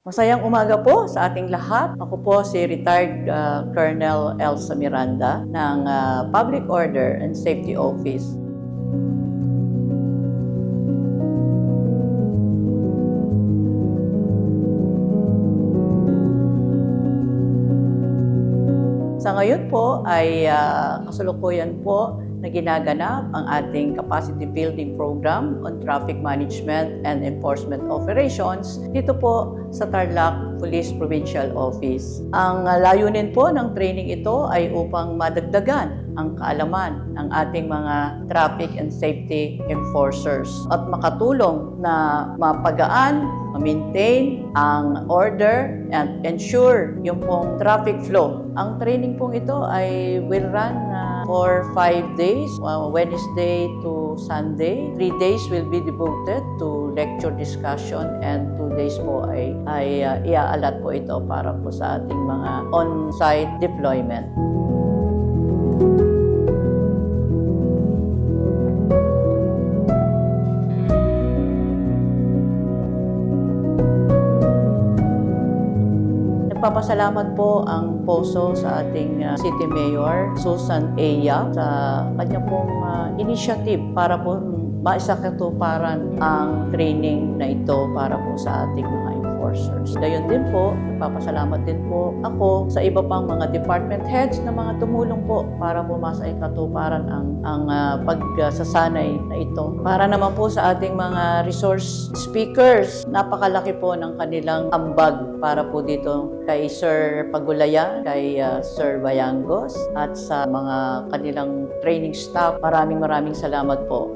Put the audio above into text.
Masayang umaga po sa ating lahat. Ako po si retired Colonel Elsa Miranda ng Public Order and Safety Office. Sa ngayon po ay kasalukuyan po na ginaganap ang ating capacity building program on traffic management and enforcement operations dito po sa Tarlac Police Provincial Office. Ang layunin po ng training ito ay upang madagdagan ang kaalaman ng ating mga traffic and safety enforcers at makatulong na mapagaan, ma-maintain ang order and ensure yung pong traffic flow. Ang training pong ito ay will run for 5 days, Wednesday to Sunday. 3 days will be devoted to lecture discussion and 2 days po ay iaalat po ito para po sa ating mga on-site deployment. Nagpapasalamat po ang POSO sa ating City Mayor, Susan Eya, sa kanya pong initiative para po maisakatuparan ang training na ito para po sa ating mga enforcers. Gayon din po, nagpapasalamat din po ako sa iba pang mga department heads na mga tumulong po para po maisakatuparan ang pagsasanay na ito. Para naman po sa ating mga resource speakers, napakalaki po ng kanilang ambag para po dito kay Sir Pagulayan, kay Sir Bayangos, at sa mga kanilang training staff. Maraming salamat po.